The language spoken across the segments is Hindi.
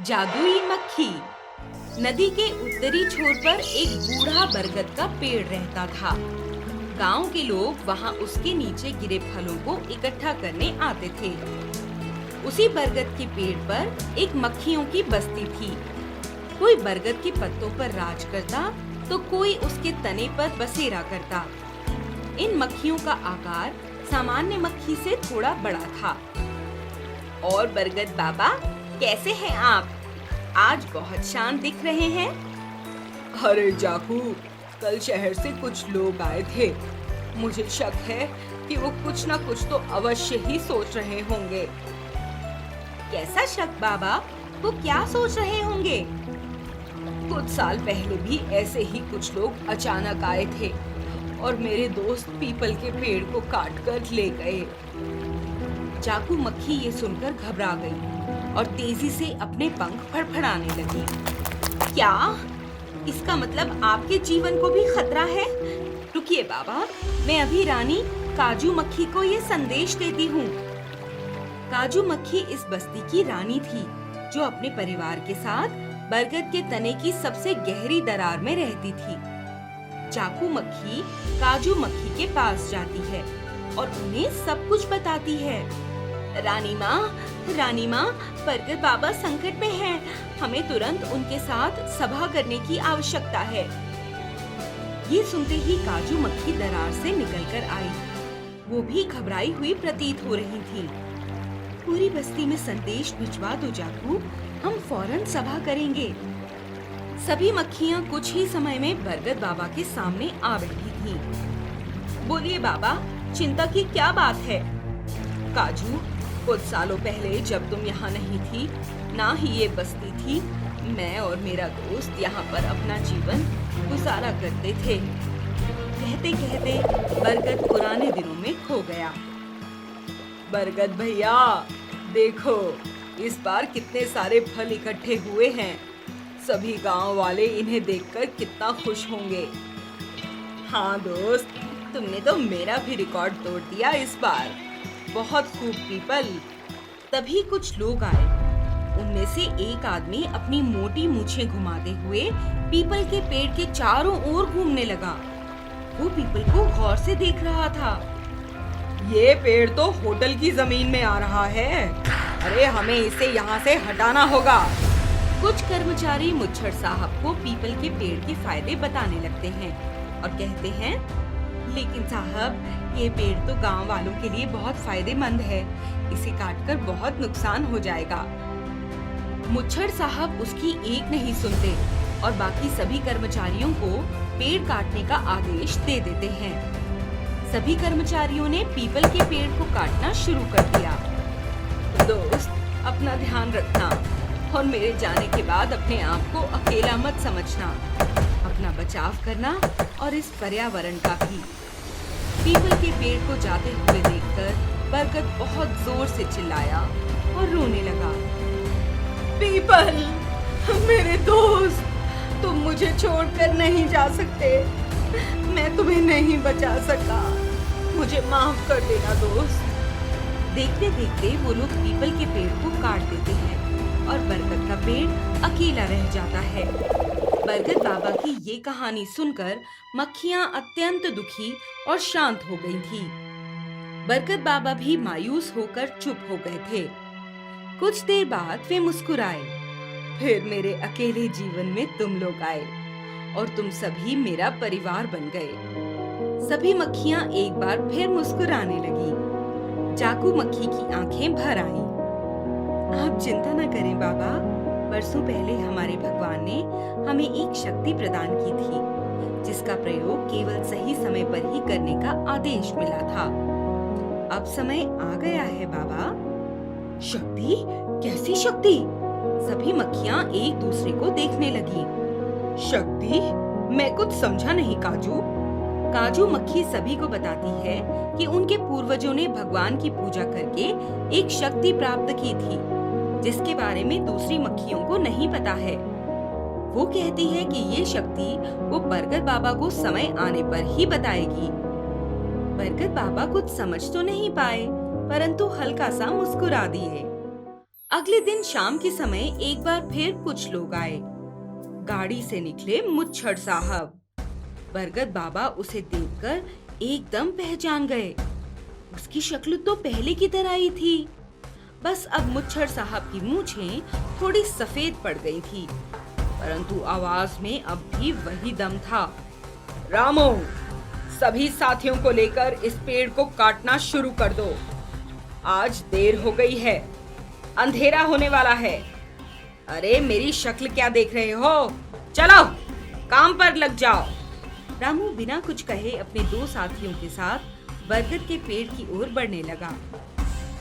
जादुई मक्खी। नदी के उत्तरी छोर पर एक बूढ़ा बरगद का पेड़ रहता था। गांव के लोग वहां उसके नीचे गिरे फलों को इकट्ठा करने आते थे। उसी बरगद के पेड़ पर एक मक्खियों की बस्ती थी। कोई बरगद के पत्तों पर राज करता तो कोई उसके तने पर बसेरा करता। इन मक्खियों का आकार सामान्य मक्खी से थोड़ा बड़ा था। और बरगद बाबा, कैसे हैं आप? आज बहुत शांत दिख रहे हैं। अरे जाकू, कल शहर से कुछ लोग आए थे। मुझे शक है कि वो कुछ न कुछ तो अवश्य ही सोच रहे होंगे। कैसा शक बाबा? वो क्या सोच रहे होंगे? कुछ साल पहले भी ऐसे ही कुछ लोग अचानक आए थे और मेरे दोस्त पीपल के पेड़ को काट कर ले गए। चाकू मक्खी ये सुनकर घबरा गई और तेजी से अपने पंख फड़फड़ाने लगी। क्या? इसका मतलब आपके जीवन को भी खतरा है? रुकिए बाबा, मैं अभी रानी काजू मक्खी को ये संदेश देती हूँ। काजू मक्खी इस बस्ती की रानी थी, जो अपने परिवार के साथ बरगद के तने की सबसे गहरी दरार में रहती थी। चाकू मक्खी काजू मक्खी के पास जाती है और उन्हें सब कुछ बताती है। रानी माँ, बरगद बाबा संकट में हैं। हमें तुरंत उनके साथ सभा करने की आवश्यकता है। ये सुनते ही काजू मक्खी दरार से निकलकर आई। वो भी घबराई हुई प्रतीत हो रही थी। पूरी बस्ती में संदेश भिजवा दो जाकू, हम फौरन सभा करेंगे। सभी मक्खियाँ कुछ ही समय में बरगद बाबा के सामने आ बैठी थीं। बोलिए बाबा, चिंता की क्या बात है? काजू, कुछ सालों पहले जब तुम यहाँ नहीं थी, ना ही ये बस्ती थी, मैं और मेरा दोस्त यहाँ पर अपना जीवन गुजारा करते थे। कहते कहते बरगद पुराने दिनों में खो गया। बरगद भैया, देखो इस बार कितने सारे फल इकट्ठे हुए हैं। सभी गांव वाले इन्हें देखकर कितना खुश होंगे। हाँ दोस्त, तुमने तो मेरा भी रिकॉर्ड तोड़ दिया इस बार। बहुत खूब पीपल। तभी कुछ लोग आए। उनमें से एक आदमी अपनी मोटी मूछें घुमाते हुए पीपल के पेड़ के चारों ओर घूमने लगा। वो पीपल को गौर से देख रहा था। ये पेड़ तो होटल की जमीन में आ रहा है। अरे हमें इसे यहाँ से हटाना होगा। कुछ कर्मचारी मुच्छर साहब को पीपल के पेड़ के फायदे बताने लगते हैं और कहते हैं, लेकिन साहब, ये पेड़ तो गांव वालों के लिए बहुत फायदेमंद है। इसे काटकर बहुत नुकसान हो जाएगा। मुच्छर साहब उसकी एक नहीं सुनते और बाकी सभी कर्मचारियों को पेड़ काटने का आदेश दे देते हैं। सभी कर्मचारियों ने पीपल के पेड़ को काटना शुरू कर दिया। दोस्त, अपना ध्यान रखना और मेरे जाने के बाद अपने आप को अकेला मत समझना। अपना बचाव करना और इस पर्यावरण का भी। पीपल के पेड़ को जाते हुए देखकर बरगद बहुत जोर से चिल्लाया और रोने लगा। पीपल, मेरे दोस्त, तुम मुझे छोड़कर नहीं जा सकते। मैं तुम्हें नहीं बचा सका। मुझे माफ कर देना दोस्त। देखते देखते वो लोग पीपल के पेड़ को काट देते हैं और बरगद का पेड़ अकेला रह जाता है। बरगद बाबा की ये कहानी सुनकर मक्खियाँ अत्यंत दुखी और शांत हो गई थी। बरगद बाबा भी मायूस होकर चुप हो गए थे। कुछ देर बाद वे मुस्कुराए। फिर मेरे अकेले जीवन में तुम लोग आए और तुम सभी मेरा परिवार बन गए। सभी मक्खियाँ एक बार फिर मुस्कुराने लगी। चाकू मक्खी की आंखें भर आईं। आप चिंता न करें बाबा, बरसों पहले हमारे भगवान ने हमें एक शक्ति प्रदान की थी, जिसका प्रयोग केवल सही समय पर ही करने का आदेश मिला था। अब समय आ गया है बाबा। शक्ति? कैसी शक्ति? सभी मक्खियाँ एक दूसरे को देखने लगी। शक्ति? मैं कुछ समझा नहीं काजू। काजू मक्खी सभी को बताती है कि उनके पूर्वजों ने भगवान की पूजा करके एक शक्ति प्राप्त की थी, जिसके बारे में दूसरी मक्खियों को नहीं पता है। वो कहती है कि ये शक्ति वो बरगद बाबा को समय आने पर ही बताएगी। बरगद बाबा कुछ समझ तो नहीं पाए, परंतु हल्का सा मुस्कुरा दिए। अगले दिन शाम के समय एक बार फिर कुछ लोग आए। गाड़ी से निकले मुच्छड़ साहब। बरगद बाबा उसे देखकर एकदम पहचान गए। उसकी शक्ल तो पहले की तरह ही थी, बस अब मुच्छड़ साहब की मूछें थोड़ी सफेद पड़ गई थी, परंतु आवाज में अब भी वही दम था। रामू, सभी साथियों को लेकर इस पेड़ को काटना शुरू कर दो। आज देर हो गई है, अंधेरा होने वाला है। अरे मेरी शक्ल क्या देख रहे हो? चलो काम पर लग जाओ। रामू बिना कुछ कहे अपने दो साथियों के साथ बरगद के पेड़ की ओर बढ़ने लगा।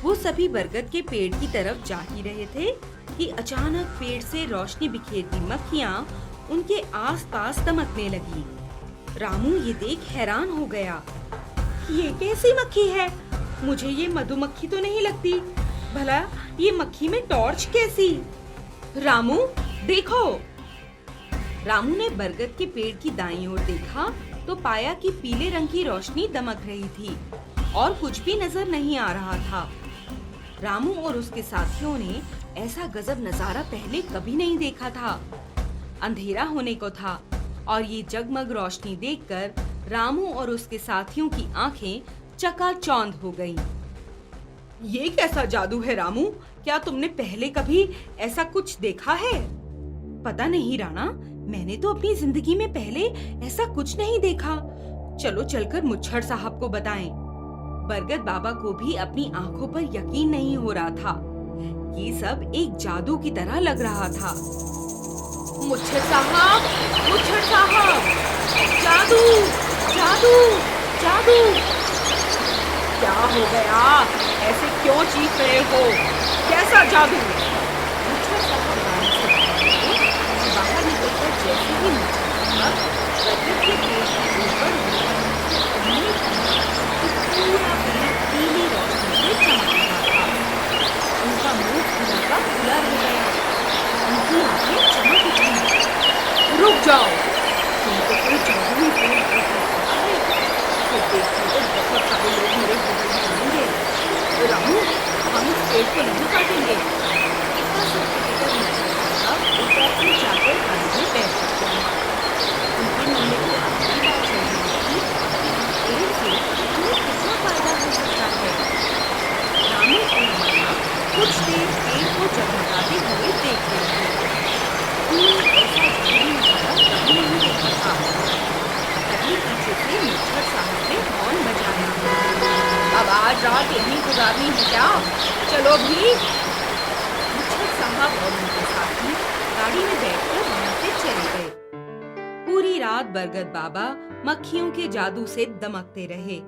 वो सभी बरगद के पेड़ की तरफ जा ही रहे थे कि अचानक पेड़ से रोशनी बिखेरती मक्खियाँ उनके आसपास दमकने लगी। रामू ये देख हैरान हो गया। ये कैसी मक्खी है? मुझे ये मधुमक्खी तो नहीं लगती। भला ये मक्खी में टॉर्च कैसी? रामू देखो। रामू ने बरगद के पेड़ की दाईं ओर देखा तो पाया कि पीले रंग की रोशनी दमक रही थी और कुछ भी नजर नहीं आ रहा था। रामू और उसके साथियों ने ऐसा गजब नजारा पहले कभी नहीं देखा था। अंधेरा होने को था और ये जगमग रोशनी देखकर रामू और उसके साथियों की आंखें चकाचौंध हो गईं। ये कैसा जादू है रामू? क्या तुमने पहले कभी ऐसा कुछ देखा है? पता नहीं राणा, मैंने तो अपनी जिंदगी में पहले ऐसा कुछ नहीं देखा। चलो चलकर मुच्छड़ साहब को बताएं। बरगद बाबा को भी अपनी आंखों पर यकीन नहीं हो रहा था। ये सब एक जादू की तरह लग रहा था। मुच्छड़ साहब, मुच्छड़ साहब, जादू, जादू, जादू! क्या हो गया? ऐसे क्यों चीख रहे हो? कैसा जादू? मुच्छड़ साहब गाड़ी से बाहर निकलकर जैसे ही बरगद के पेड़ के ऊपर पूरा पेड़ पीली रोशनी से चमक रहा था। उनका मुंह खुला का खुला रह गया, उनकी आंखें चमक उठी। रुक जाओ, तुमको कोई जादुई पेड़ दिख रहा है? तो देखने को बहुत सारे लोग मेरे बगल में आएंगे। तो रामू, हम इस पेड़ को नहीं काटेंगे। इतना सब कहकर आप एक बार फिर जाकर गाड़ी में बैठ सकते हैं। उनके मन में तो आखिरी बात चल रही थी कि पेड़ से हमें कितना फायदा हो सकता है। रामू और माया कुछ देर पेड़ को जगमगाते हुए देख रहे थे। उन्होंने ऐसा जादुई नजारा कभी नहीं देखा था। तभी पीछे से मुच्छड़ साहब ने हॉर्न बजाया। अब आज रात यहीं गुजारनी है क्या? चलो भी। मुच्छड़ साहब और उनके साथी गाड़ी में बैठकर वहां से चले गए। पूरी रात बरगद बाबा मक्खियों के जादू से दमकते रहे।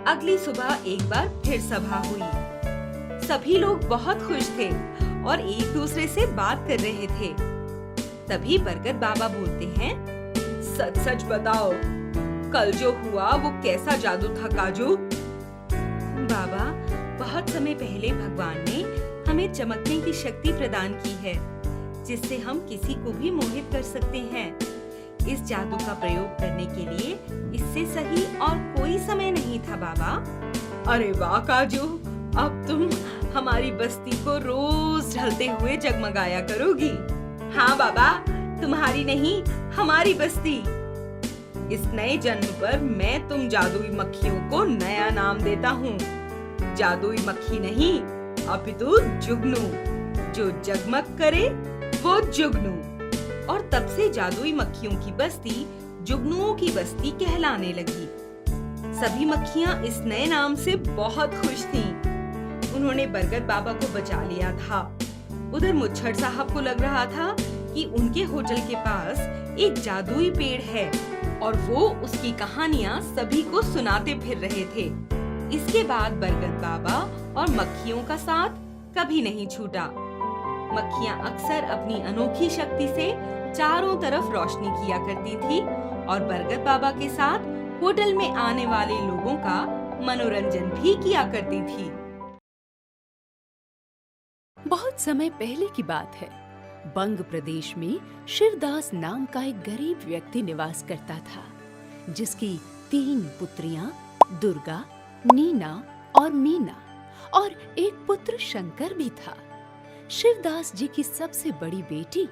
अगली सुबह एक बार फिर सभा हुई। सभी लोग बहुत खुश थे और एक दूसरे से बात कर रहे थे। तभी बरगद बाबा बोलते हैं, सच सच बताओ, कल जो हुआ वो कैसा जादू था काजू? बाबा, बहुत समय पहले भगवान ने हमें चमकने की शक्ति प्रदान की है, जिससे हम किसी को भी मोहित कर सकते हैं। इस जादू का प्रयोग करने के लिए इससे सही और कोई समय नहीं था बाबा। अरे वाह काजू, अब तुम हमारी बस्ती को रोज ढलते हुए जगमगाया करोगी। हाँ बाबा, तुम्हारी नहीं, हमारी बस्ती। इस नए जन्म पर मैं तुम जादुई मक्खियों को नया नाम देता हूँ। जादुई मक्खी नहीं, अपितु जुगनू। जो जगमग करे वो जुगनू। और तब से जादुई मक्खियों की बस्ती जुगनुओं की बस्ती कहलाने लगी। सभी मक्खियाँ इस नए नाम से बहुत खुश थीं। उन्होंने बरगद बाबा को बचा लिया था। उधर मुच्छड़ साहब को लग रहा था कि उनके होटल के पास एक जादुई पेड़ है और वो उसकी कहानियाँ सभी को सुनाते फिर रहे थे। इसके बाद बरगद बाबा और मक्खियों का साथ कभी नहीं छूटा। मक्खियाँ अक्सर अपनी अनोखी शक्ति से चारों तरफ रोशनी किया करती थी और बरगद बाबा के साथ होटल में आने वाले लोगों का मनोरंजन भी किया करती थी। बहुत समय पहले की बात है। बंग प्रदेश में शिवदास नाम का एक गरीब व्यक्ति निवास करता था, जिसकी 3 पुत्रियां दुर्गा, नीना और मीना और एक पुत्र शंकर भी था। शिवदास जी की सबसे बड़ी बेटी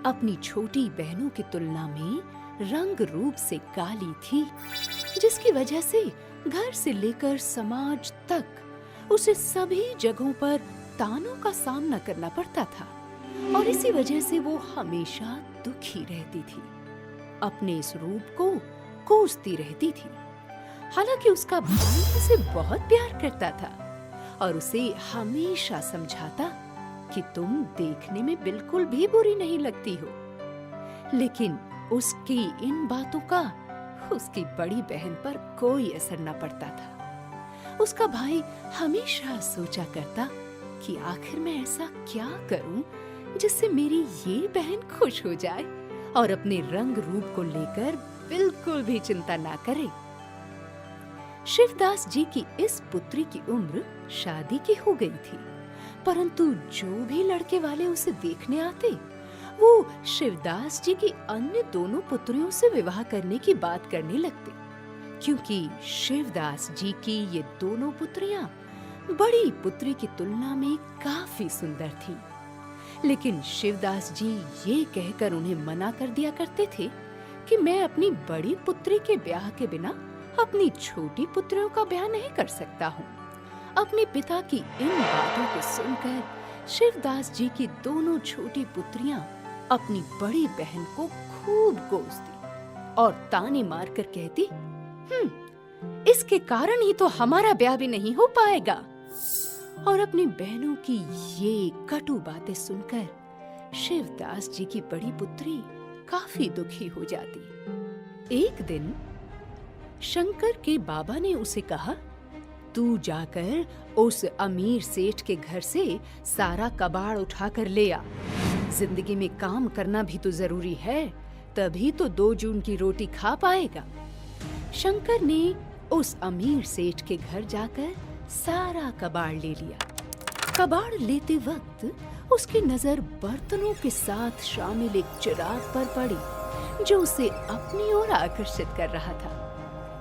अपनी छोटी बहनों की तुलना में रंग रूप से काली थी, जिसकी वजह से घर से लेकर समाज तक उसे सभी जगहों पर तानों का सामना करना पड़ता था और इसी वजह से वो हमेशा दुखी रहती थी। अपने इस रूप को कोसती रहती थी। हालांकि उसका भाई उसे बहुत प्यार करता था और उसे हमेशा समझाता कि तुम देखने में बिल्कुल भी बुरी नहीं लगती हो। लेकिन उसकी इन बातों का उसकी बड़ी बहन पर कोई असर न पड़ता था। उसका भाई हमेशा सोचा करता कि आखिर मैं ऐसा क्या करूं जिससे मेरी ये बहन खुश हो जाए और अपने रंग रूप को लेकर बिल्कुल भी चिंता ना करे। शिवदास जी की इस पुत्री की उम्र शादी की हो गई थी, परंतु जो भी लड़के वाले उसे देखने आते वो शिवदास जी की अन्य दोनों पुत्रियों से विवाह करने की बात करने लगते, क्योंकि शिवदास जी की ये दोनों पुत्रियां बड़ी पुत्री की तुलना में काफी सुंदर थीं। लेकिन शिवदास जी ये कहकर उन्हें मना कर दिया करते थे कि मैं अपनी बड़ी पुत्री के ब्याह के बिना अपनी छोटी पुत्रियों का ब्याह नहीं कर सकता हूँ। अपने पिता की इन बातों को सुनकर शिवदास जी की दोनों छोटी पुत्रियां अपनी बड़ी बहन को खूब कोसती और ताने मारकर कहती, इसके कारण ही तो हमारा ब्याह भी नहीं हो पाएगा। और अपनी बहनों की ये कटु बातें सुनकर शिवदास जी की बड़ी पुत्री काफी दुखी हो जाती। एक दिन शंकर के बाबा ने उसे कहा, तू जाकर उस अमीर सेठ के घर से सारा कबाड़ उठा कर ले आ। जिंदगी में काम करना भी तो जरूरी है, तभी तो 2 जून की रोटी खा पाएगा। शंकर ने उस अमीर सेठ के घर जाकर सारा कबाड़ ले लिया। कबाड़ लेते वक्त उसकी नजर बर्तनों के साथ शामिल एक चिराग पर पड़ी जो उसे अपनी ओर आकर्षित कर रहा था।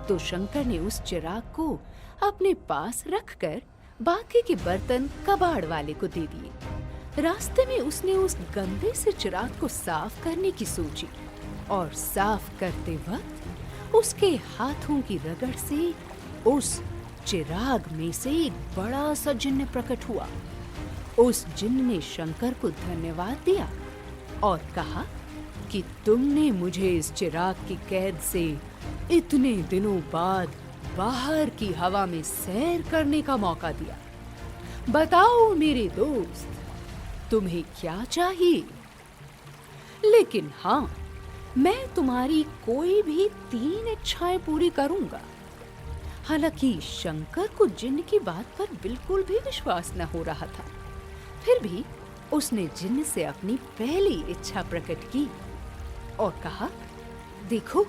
तो शंकर ने उस चिराग को अपने पास रखकर बाकी के बर्तन कबाड़ वाले को दे दिए। रास्ते में उसने उस गंदे से चिराग को साफ करने की सोची और साफ करते वक्त उसके हाथों की रगड़ से उस चिराग में से एक बड़ा सा जिन्न प्रकट हुआ। उस जिन्न ने शंकर को धन्यवाद दिया और कहा कि तुमने मुझे इस चिराग की कैद से इतने दिनों बाद बाहर की हवा में सैर करने का मौका दिया। बताओ मेरे दोस्त, तुम्हें क्या चाहिए? लेकिन हाँ, मैं तुम्हारी कोई भी 3 इच्छाएं पूरी करूंगा। हालांकि शंकर को जिन्न की बात पर बिल्कुल भी विश्वास न हो रहा था, फिर भी उसने जिन्न से अपनी पहली इच्छा प्रकट की और कहा, देखो,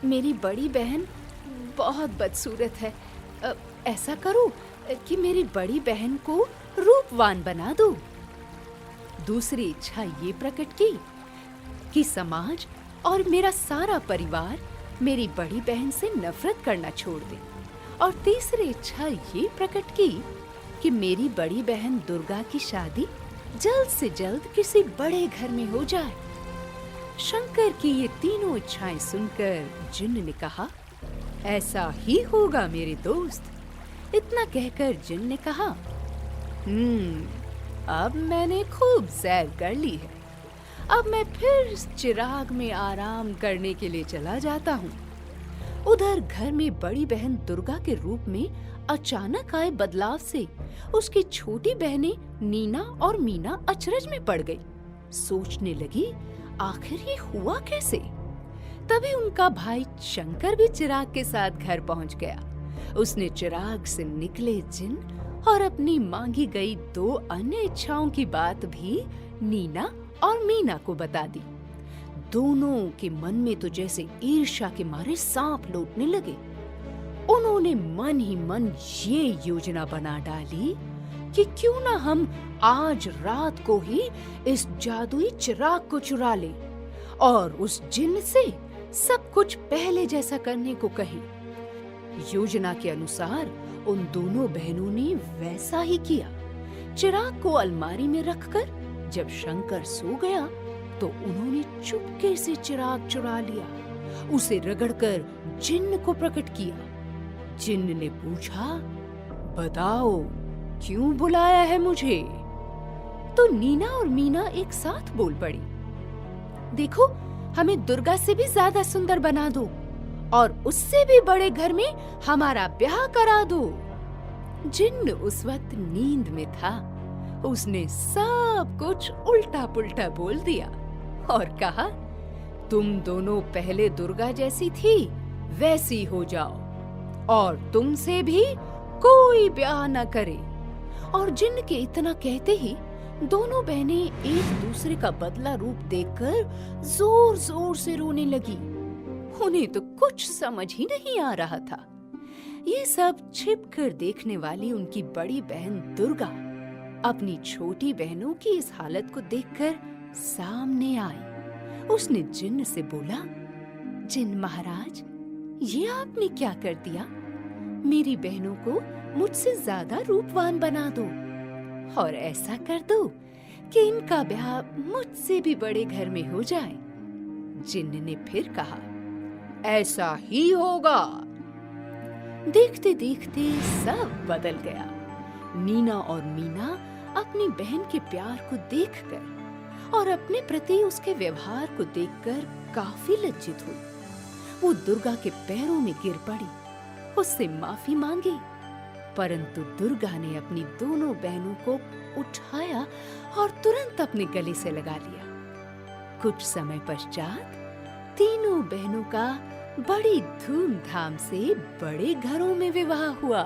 मेरी बड़ी बहन बहुत बदसूरत है। ऐसा करो कि मेरी बड़ी बहन को रूपवान बना दो। दूसरी इच्छा ये प्रकट की कि समाज और मेरा सारा परिवार मेरी बड़ी बहन से नफरत करना छोड़ दे। और तीसरी इच्छा ये प्रकट की कि मेरी बड़ी बहन दुर्गा की शादी जल्द से जल्द किसी बड़े घर में हो जाए। शंकर की ये तीनों इच्छाएं सुनकर जिन्न ने कहा, ऐसा ही होगा मेरे दोस्त। इतना कहकर जिन्न ने कहा, अब मैंने खूब सैर कर ली है। अब मैं फिर चिराग में आराम करने के लिए चला जाता हूँ। उधर घर में बड़ी बहन दुर्गा के रूप में अचानक आए बदलाव से उसकी छोटी बहनें नीना और मीना अचरज में पड़ गई। सोचने लगी, आखिर ये हुआ कैसे? तभी उनका भाई शंकर भी चिराग के साथ घर पहुंच गया। उसने चिराग से निकले जिन्न और अपनी मांगी गई 2 अन्य इच्छाओं की बात भी नीना और मीना को बता दी। दोनों के मन में तो जैसे ईर्ष्या के मारे सांप लौटने लगे। उन्होंने मन ही मन ये योजना बना डाली कि क्यों ना हम आज रात को ही इस जादुई चिराग को चुरा लें और उस जिन्न से सब कुछ पहले जैसा करने को कहें। योजना के अनुसार उन दोनों बहनों ने वैसा ही किया। चिराग को अलमारी में रखकर जब शंकर सो गया तो उन्होंने चुपके से चिराग चुरा लिया, उसे रगड़कर जिन्न को प्रकट किया। जिन्न ने पूछा, बताओ क्यों बुलाया है मुझे? तो नीना और मीना एक साथ बोल पड़ी, देखो हमें दुर्गा से भी ज्यादा सुंदर बना दो और उससे भी बड़े घर में हमारा ब्याह करा दो। जिन्न उस वक्त नींद में था, उसने सब कुछ उल्टा पुल्टा बोल दिया और कहा, तुम दोनों पहले दुर्गा जैसी थी वैसी हो जाओ और तुमसे भी कोई ब्याह न करे। और जिन्न के इतना कहते ही दोनों बहनें एक दूसरे का बदला रूप देखकर जोर जोर से रोने लगी। उन्हें तो कुछ समझ ही नहीं आ रहा था। ये सब छिपकर देखने वाली उनकी बड़ी बहन दुर्गा अपनी छोटी बहनों की इस हालत को देखकर सामने आई। उसने जिन्न से बोला, जिन्न महाराज, ये आपने क्या कर दिया? मेरी बहनों को मुझसे ज्यादा रूपवान बना दो और ऐसा कर दो कि इनका ब्याह मुझसे भी बड़े घर में हो जाए। जिन्न ने फिर कहा, ऐसा ही होगा। देखते देखते सब बदल गया। नीना और मीना अपनी बहन के प्यार को देखकर और अपने प्रति उसके व्यवहार को देखकर काफी लज्जित हुई। वो दुर्गा के पैरों में गिर पड़ी, उससे माफी मांगी, परंतु दुर्गा ने अपनी दोनों बहनों को उठाया और तुरंत अपने गले से लगा लिया। कुछ समय पश्चात तीनों बहनों का बड़ी धूमधाम से बड़े घरों में विवाह हुआ।